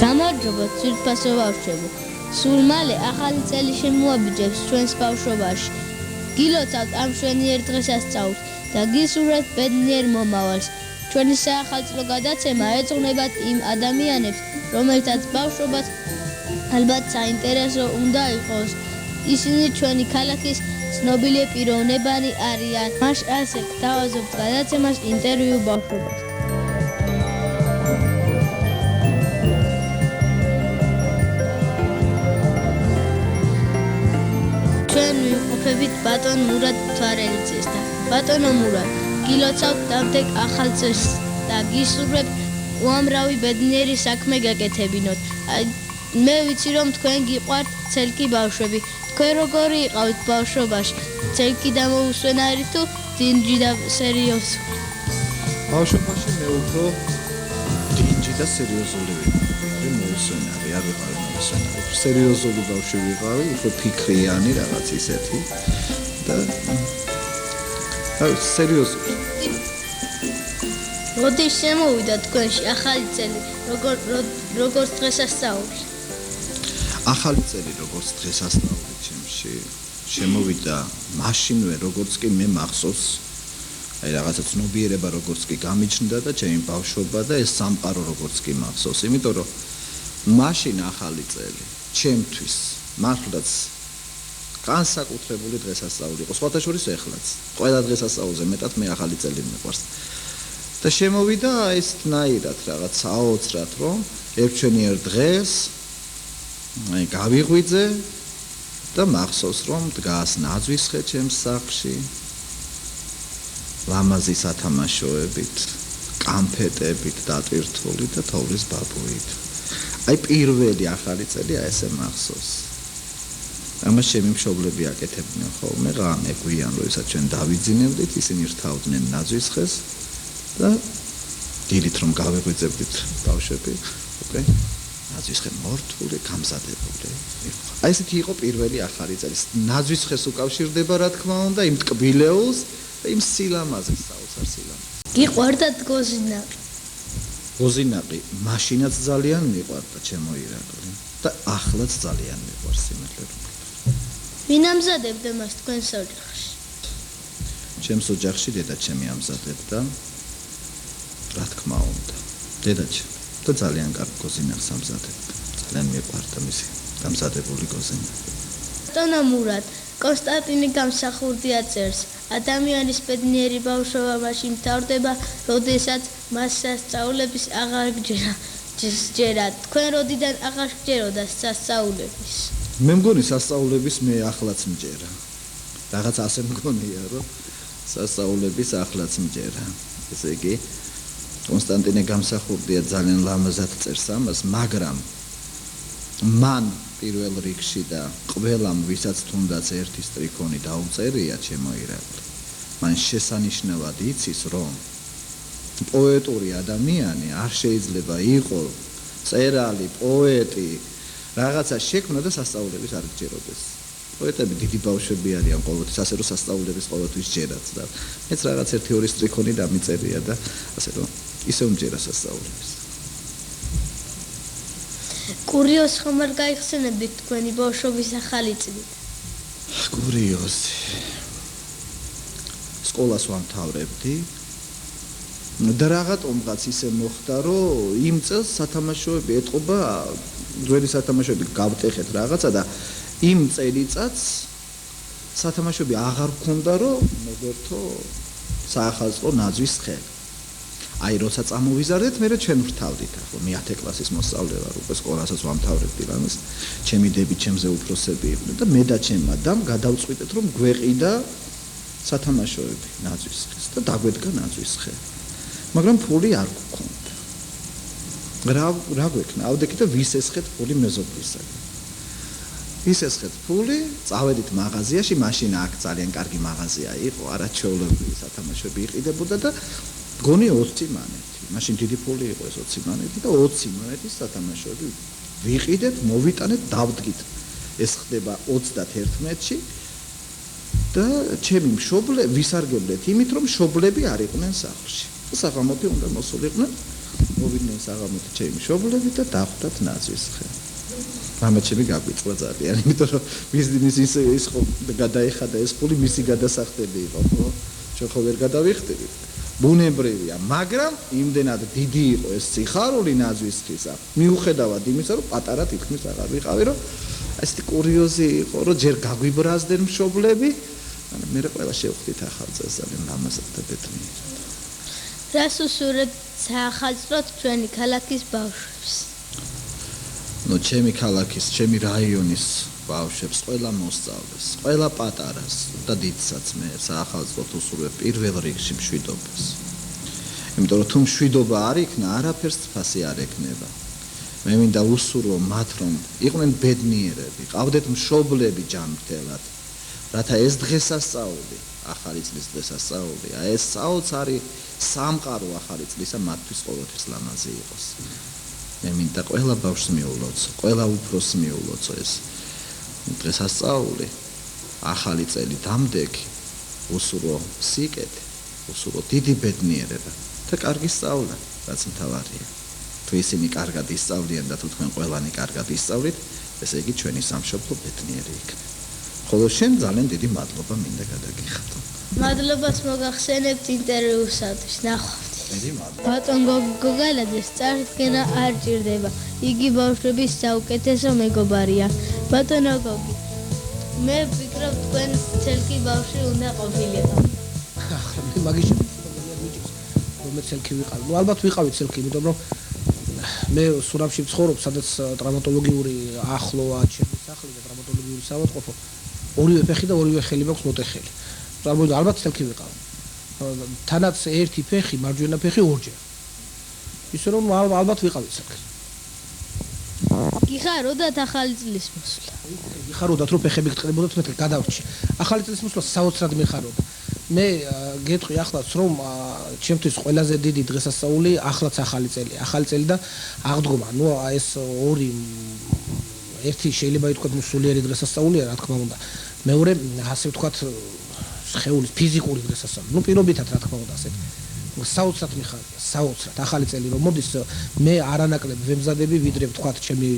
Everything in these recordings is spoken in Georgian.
გამარჯობა ძვირფასო ბავშვებო, სულ მალე ახალი წელი შემოაბიჯებს ჩვენს ბავშვობაში. გილოცავთ ამ მშვენიერ დღესასწაულს და გისურვებთ ბედნიერ მომავალს. ჩვენი საახალწლო გადაცემა ეძღვნებათ იმ ადამიანებს, რომელთაც ბავშვობაც ალბათ საინტერესო უნდა იყოს. ისინი ჩვენი ქალაქის ცნობილი პიროვნებანი არიან. მას ასე გთავაზობთ გადაცემას ინტერვიუ ბავშვობასთან. ჩვენ ვიმყოფებით ბატონ მურად თვარელიძეს და ბატონო მურად, გილოცავთ დამდეგ ახალ წელს და გისურვებთ უამრავი ბედნიერი საქმე გაკეთებინოთ. მე ვიცი რომ თქვენ გიყვართ ცელკი ბავშვები. თქვენ როგორი იყავით ბავშვობაში? ცელკი და მოუსვენარი თუ დინჯი და სერიოზული? ბავშვობაში მე უფრო დინჯი და სერიოზული ვიყავი. მოუსვენარი არ ვიყავი მოუსვენარი. სერიოზული ბავშვი ვიყავი, უფრო ფიქრიანი რაღაც ისეთი და სერიოზული. როდის შემოვიდა თქვენში ახალი წელი, როგორც დღესასწაული? ახალი წელი როგორც დღესასწაული ჩემში შემოვიდა მაშინვე, როგორც კი მე მახსოვს, აი რაღაცა ცნობიერება როგორც კი გამიჩნდა და ჩემი ბავშვობა და ეს სამყარო როგორც კი მახსოვს, იმიტომ რომ მაშინ ახალი წელი ჩემთვის მართლაც განსაკუთრებული დღესასწაული იყო, სხვათა შორის ეხლაც. ყველა დღესასწაულზე მეტად მე ახალი წელი მიყვარს. და შემოვიდა ესთნაირად რაღაც აოცრად, რომ ერთჩვენიერ დღეს აი გავიღვიძე და მახსოვს რომ დგას ნაძვის ხე ჩემს სახლში, ლამაზი სათამაშოებით, კამფეტებით დატვირთული და თოვლის ბაბუით. აი პირველი ახალი წელი აი ესე მახსოვს. ამას ჩემი მშობლები აკეთებდნენ ხოლმე ღამე გვიან, როდესაც ჩვენ დავიძინებდით, ისინი რთავდნენ ნაძვის ხეს და დილით რომ გავიღვიძებდით ბავშვები, ოკეი? ნაძვის ხე მორთული, გამზადებული. აი ესეთი იყო პირველი ახალი წელი. ნაძვის ხეს უკავშირდება რა თქმა უნდა იმ ტკბილეულს და იმ სილამაზეს, საოცარ სილამაზეს. გიყვარდათ გოზინაყი? გოზინაყი მაშინაც ძალიან მიყვარდა ჩემო ირაკლი და ახლაც ძალიან მიყვარს სიმართლე რომ. ვინ ამზადებდა მას თქვენს ოჯახში? ჩემს ოჯახში დედაჩემი ამზადებდა. რა თქმა უნდა, დედაჩემი და ძალიან კარგი გოზინაყს ამზადებდა. ძალიან მიყვარდა მისი დამზადებული გოზინაყი. ბატონო მურად, კონსტანტინე გამსახურდია წერს, ადამიანის ბედნიერი ბავშვობა მაშინ მთავრდება, როდესაც მას სასწაულების აღარ გჯერა. თქვენ როდიდან აღარ გჯეროდა სასწაულების? მე მგონი სასწაულების მე ახლაც მჯერა. რაღაც ასე მგონია, რომ სასწაულების ახლაც მჯერა. ესე იგი კონსტანტინე გამსახურდია ძალიან ლამაზად წერს ამას, მაგრამ მან პირველ რიგში და ყველამ ვისაც თუნდაც ერთი სტრიქონი დაუწერია ჩემო ირაკლი, მან შესანიშნავად იცის, რომ პოეტური ადამიანი არ შეიძლება იყოს წერალი, პოეტი, რაღაცა შექმნა და სასწაულების არ გჯეროდეს. პოეტები დიდი ბავშვები არიან ყოველთვის, ასე რომ სასწაულების ყოველთვის ჯერათ და მეც რაღაც ერთი-ორი სტრიქონი დამიწერია და ასე რომ ისევ მჯერა სასწაულების. კურიოზს ხომ არ გაიხსენებდით თქვენი ბავშვობის ახალი წლით? კურიოზი. სკოლას ვამთავრებდი და რაღაცომღაც ისე მოხდა, რომ იმ წელს სათამაშოები ეტყობა, ძველი სათამაშოები გავტეხეთ რაღაცა და იმ წელიწადს სათამაშოები აღარ გქონდა, რომ მოგერთო საახალწლო ნაძვის ხე. აი როცა წამოვიზარდეთ, მე ჩვენ ვრთავდით, ახლა მე 10 კლასის მოსწავლე ვარ, უკვე სკოლასაც ვამთავრებდი რამეს. ჩემი დები ჩემზე უფროსები იყვნენ და მე და ჩემი მადამ გადავწყვიტეთ, რომ გვეყიდა სათამაშოები ნაძვის ხეს და დაგვედგა ნაძვის ხე. მაგრამ ფული არ გქონდა. რა გვექნა? ავდექი და ვის ესხეთ ფული მეზობლისაგან. ვის ესხეთ ფული? წავედით მაღაზიაში, მაშინ აქ ძალიან კარგი მაღაზია იყო, არაჩვეულებრივი სათამაშოები იყიდებოდა და გონი 20 მონეტი. მაშინ დიდი ფული იყო ეს 20 მონეტი და 20 მონეტის სათამაშოები ვიყიდეთ, მოვიტანეთ, დავდგით. ეს ხდება 31-ში და ჩემი მშობლები ვისარგებლეთ იმით, რომ მშობლები არ იყვნენ სახლში. საღამოთი უნდა მოსულიყვნენ მოვიდნენ საღამოთი ჩემი მშობლები და დახვდათ ნაზვის ხე. მამაც ჩემი გაგვიწვა ძალიან, იმიტომ რომ მის ის ხო გადაიხადა ეს ფული მისი გადასახდები იყო, ხო? ჩვენ ხო ვერ გადავიხდებით. ბუნებრივია, მაგრამ იმდენად დიდი იყო ეს სიხარული ნაზვის ხისა. მიუხედავად იმისა, რომ პატარა თითქმის აღარ ვიყავი, რომ ესეთი კურიოზი იყო, რომ ჯერ გაგვიბრაზდნენ მშობლები, მაგრამ მე ყველა შევხვდით ახალ წელს ძალიან ლამაზად და ბედნიერად. რას უსურვებთ საახალწლოდ ჩვენი ქალაქის ბავშვებს? ნუ ჩემი ქალაქის, ჩემი რაიონის ბავშვებს ყველა მოსწავლეს, ყველა პატარას და დიდსაც მე საახალწლოდ უსურვებ პირველ რიგში მშვიდობას. იმიტომ რომ თუ მშვიდობა არ იქნა, არაფერს ფასი არ ექნება. მე მინდა უსურვო მათ, რომ იყვნენ ბედნიერები, ყავდეთ მშობლები ჯანმრთელად, რათა ეს დღესასწაული, ახალი წლის დღესასწაული, ეს საოცარი სამყარო ახალი წლისა მათთვის ყოველთვის ლამაზი იყოს. მე მინდა ყველა ბავშვს მიულოცო, ყველა უფროსს მიულოცო ეს დღესასწაული, ახალი წელი დამდეგი, უსურვო სიკეთე, უსურვო დიდი ბედნიერება და კარგი სწავლა, რაც მთავარია. თუ ისინი კარგად ისწავლიან და თუ თქვენ ყველანი კარგად ისწავლით, ესე იგი ჩვენი სამშობლო ბედნიერი იქნება. ხოლო შენ ძალიან დიდი მადლობა მინდა გადაგიხადო. მადლობას მოგახსენებთ ინტერვიუსათვის. ნახვამდის. დიდი მადლობა. ბატონ გოგალაძეს წარდგენა არ ჭირდება. იგი ბავშვების საუკეთესო მეგობარია. ბატონო გოგი, მე ვფიქრობ თქვენ ცელკი ბავშვი უნდა ყოფილიყო. ახლა მე მაგის რომ მე ცელკი ვიყავი. ნუ ალბათ ვიყავი ცელკი, იმიტომ რომ მე სურამში ვცხოვრობ, სადაც ტრამატოლოგიური ახლოა ჩემი სახლი და ტრამატოლოგიური საავადმყოფო. ორივე ფეხი და ორივე ხელი მაქვს მოტეხელი. წარმოიდგინე, ალბათ ცელკი ვიყავი. თანაც ერთი ფეხი, მარჯვენა ფეხი ორჯერ. ისე რომ ალბათ ვიყავი ცელკი. გიხაროდათ ახალი წლის მოსვლა? გიხაროდათ რომ ფეხები გწყდებოდათ, მე გადავრჩი. ახალი წლის მოსვლა საოცრად მიხაროდა. მე გეტყვი ახლაც რომ ჩემთვის ყველაზე დიდი დღესასწაული ახლაც ახალი წელი და აღდგომა. ნუ ეს ორი ერთი შეიძლება ითქვათ სულიერი დღესასწაულია, რა თქმა უნდა. მეორე ასე ვთქვათ სხეულის ფიზიკური დღესასწაული. ნუ პირობითად რა თქმა უნდა ასეთ. საოცრად მიხარია, საოცრად. ახალი წელი რომ მოდის, მე არანაკლებ ვემზადები, ვიდრე ვთქვათ ჩემი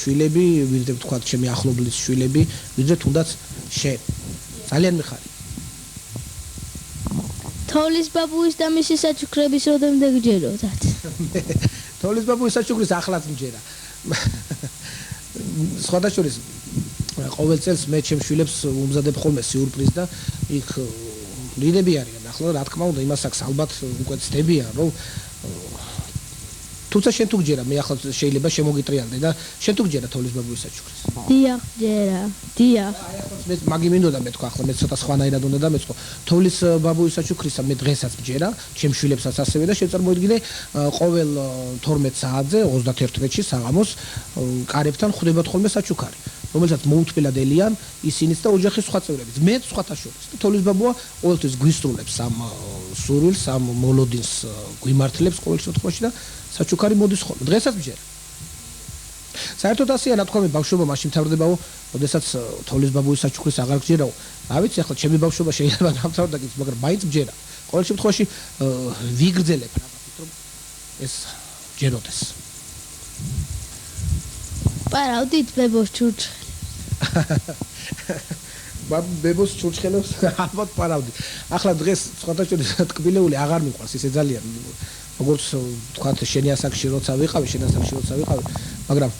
შვილები, ვიდრე ვთქვათ ჩემი ახლობლის შვილები, ვიდრე თუნდაც შენ. ძალიან მიხარია. თოვლის ბაბუის და მისი საჩუქრების როდემდე გჯეროდათ? თოვლის ბაბუის საჩუქრის ახლაც მჯერა. სხვადასხვის ყოველ წელს მე ჩემ შვილებს უმზადებ ხოლმე სიურპრიზს და იქ ლიდები არიან. ახლა რა თქმა უნდა იმას აქვს ალბათ უკვე ცდებიან რომ თუმცა შენ თუ გჯერა, მე ახლა შეიძლება შემოგიტრიალდე და შენ თუ გჯერა თოვლის ბაბუის საჩუქრის? დიახ, ჯერა. დიახ. მე მაგი მინდოდა მე თქვა, ახლა მე ცოტა სხვანაირად უნდა დამეწყო. თოვლის ბაბუის საჩუქრისა მე დღესაც მჯერა, ჩემ შვილებსაც ასევე და შეწარმოიდგინე ყოველ 12 საათზე 31-ში საღამოს კარებთან ხვდებათ ხოლმე საჩუქარი, რომელსაც მოუთმელად ელიან ისინიც და ოჯახის სხვა წევრებიც. მე სხვათა შორის. თოვლის ბაბუა ყოველთვის გვისრულებს ამ სურვილს, ამ მოლოდინს გვიმართლებს ყოველ შემთხვევაში და საჩუქარი მოდის ხოლმე. დღესაც მჯერა. საერთოდ ასეა რა თქვა მე ბავშვობა მაშინ მთავრდებაო, როდესაც თოვლის ბაბუის საჩუქრის აღარ გჯერაო. რა ვიცი ახლა ჩემი ბავშვობა შეიძლება გამთავრდა კიდე, მაგრამ მაინც მჯერა. ყოველ შემთხვევაში ვიგრძელებ რაღაცით რომ ეს ჯეროდეს. პარავდით ბებოს ჩურჩხელებს. ბებოს ჩურჩხელებს ალბათ პარავდი. ახლა დღეს სხვადასხვა ტკბილეული აღარ მიყვარს ისე ძალიან. როგორც თქვათ შენი ასაკში როცა ვიყავი, მაგრამ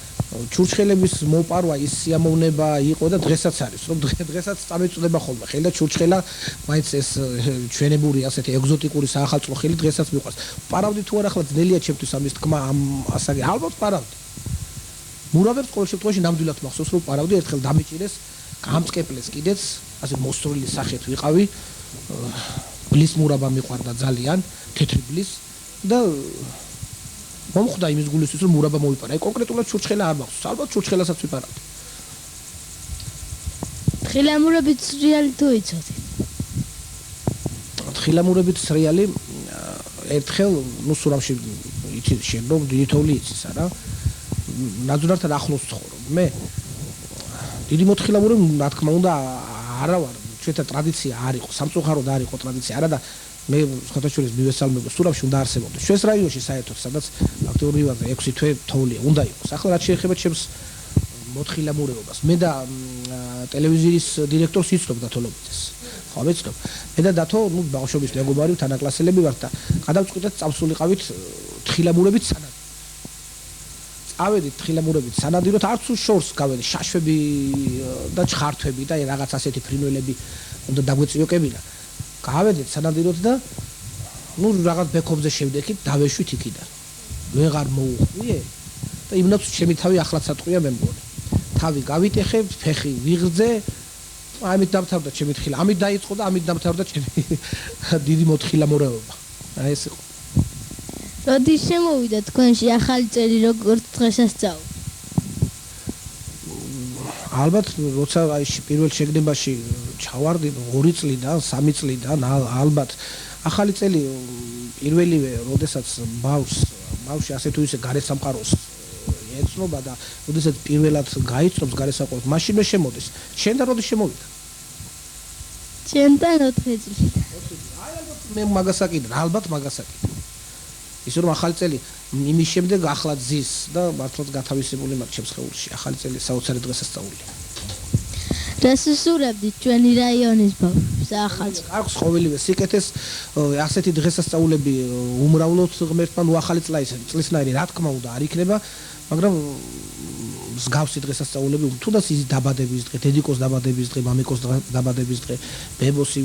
ჩურჩხელების მოპარვა ის სიამოვნება იყო და დღესაც არის, რომ დღესაც წამეწუდება ხოლმე ხელი და ჩურჩხელა მაინც ეს ჩვენებური ასეთი ეგზოტიკური საახალწლო ხელი დღესაც მიყვარს. პარავდი თუ არა, ახლა ძნელია ჩემთვის ამის თქმა ამ ასაკი. ალბათ პარავდი. მურავებს ყოველ შემთხვევაში ნამდვილად მახსოვს რომ პარავდი ერთხელ დამეჭირეს, გამწკეპლეს კიდეც, ასე მოსწრული სახით ვიყავი. ბლის მურაბა მიყვარდა ძალიან, თეთრი ბლის და მომხვდა იმის გულისთვის რომ მურაბა მოიპარა. აი კონკრეტულად ჩურჩხელა არ მახსოვს. ალბათ ჩურჩხელასაც ვიპარავდი. თხილამურებით სრიალი თუ იცოდით? თხილამურებით სრიალი ერთხელ ნუ სურამში იცი შენ რომ დიდი თოვლი იცის არა? ნაძვნართან ახლოს ცხოვრობ. მე დიდი მოთხილამური რა თქმა უნდა არა ვარ. ჩვენთა ტრადიცია არ იყო, სამწუხაროდ არ იყო ტრადიცია არა და მე სხვათაშორის მივესალმებ სურამში უნდა არსებობდეს ჩვენს რაიონში საერთოდ სადაც აქტიურობაზე 6 თვე თოვლია უნდა იყოს ახლა რაც შეეხება ჩემს მოთხილამურეობას მე და ტელევიზიის დირექტორს იცნობ დათოლობიძეს ხო მეცნობ მე და დათო ნუ ბავშვობის მეგობარი თანაკლასელები ვართ და გადავწყვიტეთ წავსულიყავით თხილამურებით სანადიროდ წავედით თხილამურებით სანადიროდ არც უშორს გავედი შაშვები და ჩხართვები და რაღაც ასეთი ფრინველები უნდა დაგვეწიოკებინა გავედით სანადიროდ და ნუ რაღაც ბექობზე შევდექით დავეშვით იქიდან ვეღარ მოუხვიე და იმნაც ჩემი თავი ახლაც ატყვია მე მგონი თავი გავიტეხე ფეხი ვიღრძე ამით დამთავრდა ჩემი თხილა ამით დაიწყო და ამით დამთავრდა ჩემი დიდი მოთხილამურეობა აი ეს იყო როდის შემოვიდა თქვენში ახალი წელი როგორც დღესასწაული ალბათ როცა აი პირველ შეგნებაში ჩავარდი 2 წლიდან 3 წლიდან ალბათ ახალი წელი პირველივე როდესაც ბავშვი ასე თუ ისე გარესამყაროს ეცნობა და როდესაც პირველად გაიცნობს გარესამყაროს მაშინვე შემოდის შენ და როდის შემოვიდა ჩემთან 4 წლიდან აი ალბათ მე მაგასაკიდე ალბათ მაგასაკიდე ის რომ ახალი წელი იმის შემდეგ ახლა ძის და მართლაც გათავისებული მაქვს ჩემს ხეულში ახალი წელი საოცარი დღესასწაულია რას უსურებდი ჩვენი რაიონის ბავშვებს ახალ აქვს ყოველივე სიკეთეს ასეთი დღესასწაულები უმრავლოდ ღმერთმა ნუ ახალი წლისნაირი რა თქმა უნდა არ იქნება მაგრამ მსგავსი დღესასწაულები თუნდაც ის დაბადების დღე დედიკოს დაბადების დღე მამიკოს დაბადების დღე ბებოსი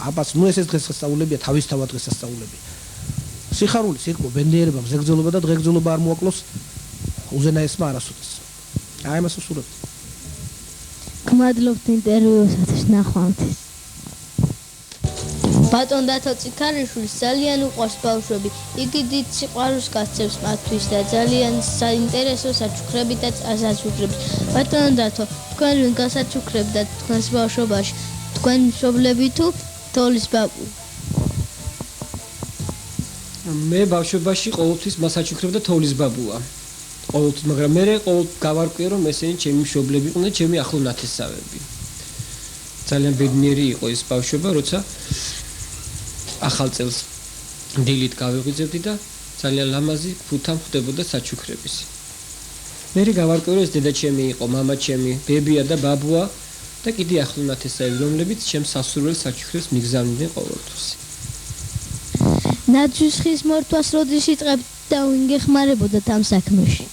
აბას ნუ ეს დღესასწაულებია თავისთავად დღესასწაულები სიხარული სირკმო ბედნიერება მზეგრძელობა და დღეგრძელობა არ მოაკლოს უზენაესმა არასოდეს აი მას უსურებთ გმადლობთ ინტერვიუსათვის ნახვამდის ბატონ დათო წიქარიშვილს ძალიან უყვარს ბავშვები იგი დიდ სიყვარულს გასცემს მათთვის და ძალიან საინტერესო საჩუქრებითაც ასაჩუქრებს ბატონ დათო თქვენ ვინ გასაჩუქრებდა თქვენს ბავშვობაში თქვენ მშობლები თუ თოლის ბაბუ მე ბავშვობაში ყოველთვის მასაჩუქრებდა თოვლის ბაბუა ყოველთვის მაგრამ მე გავარკვიე რომ ესენი ჩემი მშობლები იყვნენ და ჩემი ახლო ნათესავები ძალიან ბედნიერი იყო ეს ბავშვობა როცა ახალ წელს დილით გავიღვიძებდი და ძალიან ლამაზი ფუთა ხდებოდა საჩუქრების მე გავარკვიე რომ ეს დედა ჩემი იყო მამა ჩემი ბებია და ბაბუა და კიდე ახლო ნათესავები რომლებიც ჩემს სასურველ საჩუქრებს მიგზავნიდნენ ყოველთვის ნაძვის ხის მორთვას როდის იწყებთ და ვინ გეხმარებოდათ ამ საქმეში?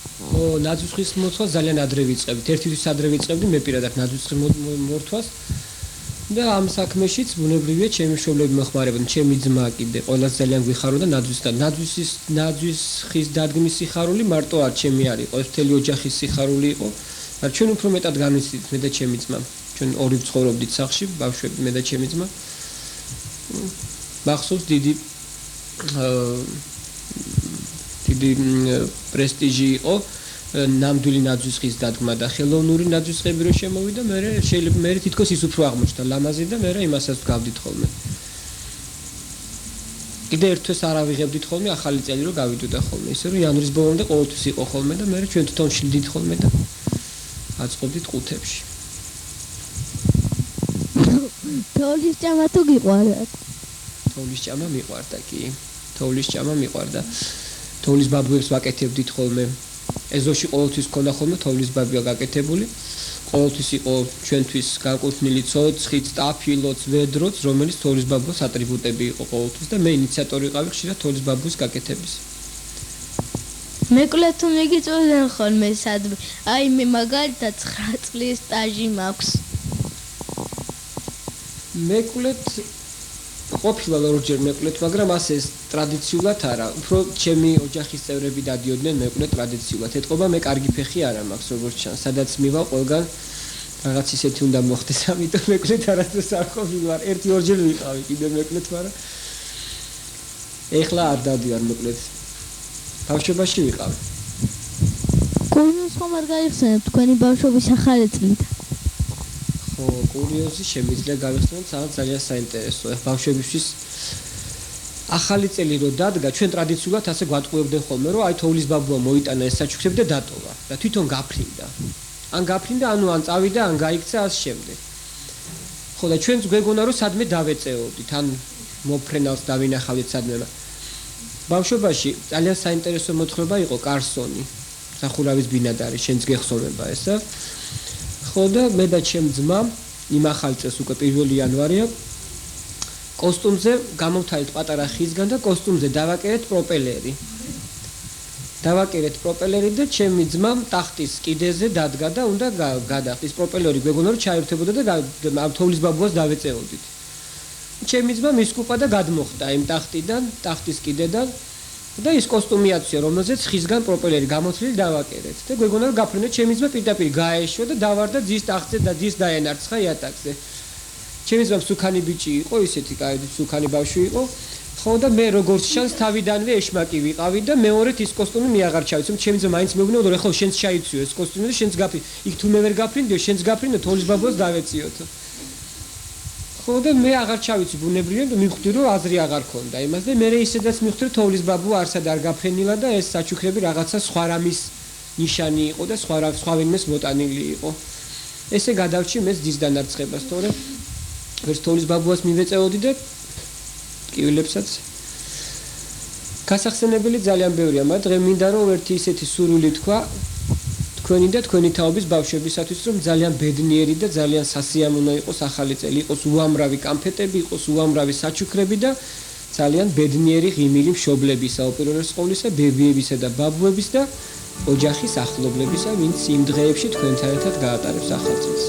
ნაძვის ხის მორთვას ძალიან ადრე ვიწყებთ. ერთთვის ადრე ვიწყებდი მე პირადად ნაძვის ხის მორთვას და ამ საქმეშიც ბუნებრივია ჩემი მშობლები მოხმარებოდნენ. ჩემი ძმა კიდე ყველას ძალიან გვიხარობდა ნაძვის ხის დადგმის სიხარული მარტო არ ჩემი არ იყო, ეს მთელი ოჯახის სიხარული იყო. მაგრამ ჩვენ უფრო მეტად განვიცდით მე და ჩემი ძმა. ჩვენ ორი ვცხოვრობდით სახლში, ბავშვები მე და ჩემი ძმა. მახსოვს დიდი პრესტიჟი იყო ნამდვილი ნაძვის ხის დადგმა და ხელოვნური ნაძვის ხები რო შემოვიდა მე შეიძლება მე თითქოს ის უფრო აღმოჩნდა ლამაზი და მე იმასაც გავდით ხოლმე კიდე ერთვეს არ ავიღებდით ხოლმე ახალი წელი რო გავიდოდა ხოლმე ისე რომ იანვრის ბოლომდე ყოველთვის იყო ხოლმე და მე ჩვენ თვითონ შილდით ხოლმე და აწყობდით ყუთებში თოვლის ჭამა თუ გიყვარდათ თოვლის ჭამა მიყვარდა კი თოვლის ჭამა მიყვარდა თოვლის ბაბუებს ვაკეთებდით ხოლმე ეზოში ყოველთვის ქონდა ხოლმე თოვლის ბაბია გაკეთებული ყოველთვის იყო ჩვენთვის განკუთვნილი ცოცხიც ტაფილოც ვედროც რომელიც თოვლის ბაბუას ატრიბუტები იყო ყოველთვის და მე ინიციატორი ვიყავი ხშირად თოვლის ბაბუის გაკეთების მეკლე თუ მიგიწევდნენ ხოლმე სადმე აი მე მაგალითად 9 წლის სტაჟი მაქვს მეკლეთ ყოფილა ორჯერ მეკლეთ მაგრამ ასე ტრადიციულად არა უფრო ჩემი ოჯახის წევრები დადიოდნენ მეკლე ტრადიციულად ეთყობა მე კარგი ფეხი არა მაქვს როგორც ჩანს სადაც მივა ყველგან რაღაც ისეთი უნდა მოხდეს ამიტომ მეკლეთ არასდროს არ ყოფილვარ ერთი ორჯერ ვიყავი კიდე მეკლეთ მაგრამ ეხლა არ დავდივარ მეკლეთ ბავშვობაში ვიყავი კურიოზს ხომ არ გაიხსენებთ თქვენი ბავშვობის ახალი წლიდან ხო კურიოზი შემიძლია გავიხსენოთ სადაც ძალიან საინტერესოა ბავშვებისთვის ახალი წელი რო დადგა ჩვენ ტრადიციულად ასე გვატყუებდნენ ხოლმე რომ აი თოვლის ბაბუა მოიტანა ეს საჩუქრები და დატოვა და თვითონ გაფრინდა ან გაფრინდა ან წავიდა ან გაიქცა ამ შემდეგ ხო და ჩვენც გვეგონა რომ სადმე დავეწეოდით ან მოფრენალს დავინახავდით სადმე. ბავშვობაში ძალიან საინტერესო მოთხრობა იყო კარსონი. სახურავის ბინადარი, შენც გეხსოვნება ესა. ხო და მე და ჩემ ძმამ იმ ახალ წელს უკვე 1 იანვარია კოსტუმზე გამოვთვალეთ პატარა ხისგან და კოსტუმზე დავაკერეთ პროპელერი. დავაკერეთ პროპელერი და ჩემი ძმამ ტახტის კიდეზე დადგა და უნდა გადახტის პროპელერი გვეგონა რომ ჩაერთებოდა და თოვლის ბაბუას დავეწეოდით. ჩემი ძმა მისკუპა და გადმოხდა იმ ტახტიდან, ტახტის კიდედან და ის კოსტუმიაცია რომელზეც ხისგან პროპელერი გამოთვლილი დავაკერეთ და გვეგონა რომ გაფრინდა ჩემი ძმა პირდაპირ გაეშვა და დავარდა ძის ტახტზე და ძის დაენარცხა იატაკზე. ჩემი ძმა სუქანი ბიჭი იყო, ისეთი კაი სუქანი ბავშვი იყო. ხო და მე როგორც შანს თავიდანვე ეშმაკი ვიყავი და მეორედ ის კოსტუმი მე აღარ ჩავიცემ. ჩემი ძმა მაინც მეუბნებოდა რომ ხო შენც ჩაიცვიო ეს კოსტუმი და შენც გაფრინდი. იქ თუ მე ვერ გაფრინდიო, შენც გაფრინდო, თოვლის ბაბუას დავეციოთ. ხო და მე აღარ ჩავიცი ბუნებრივია და მივხვდი რომ აზრი აღარ ქონდა იმას და მე ისედაც მივხვდი რომ თოვლის ბაბუა არსად არ გაფრენილა და ეს საჩუქრები რაღაცა სხვა რამის ნიშანი იყო და სხვა ვინმეს მოტანილი იყო. ესე გადავჭი მე ძის დანარცხებას, თორე ვერც თოვლის ბაბუას მივეწეოდი და კივილებსაც გასახსენებელი ძალიან ბევრია, მაგრამ დღე მინდა რომ ერთი ისეთი სურვილი თქვა თქვენი და თქვენი თაობის ბავშვებისათვის, რომ ძალიან ბედნიერი და ძალიან სასიამოვნო იყოს ახალი წელი, იყოს უამრავი კამფეტები, იყოს უამრავი საჩუქრები და ძალიან ბედნიერი ღიმილი მშობლებისა, უპირველეს ყოვლისა ბებიებისა და ბაბუების და ოჯახის ახლობლებისა, ვინც იმ დღეებში თქვენთან ერთად გაატარებს ახალ წელს.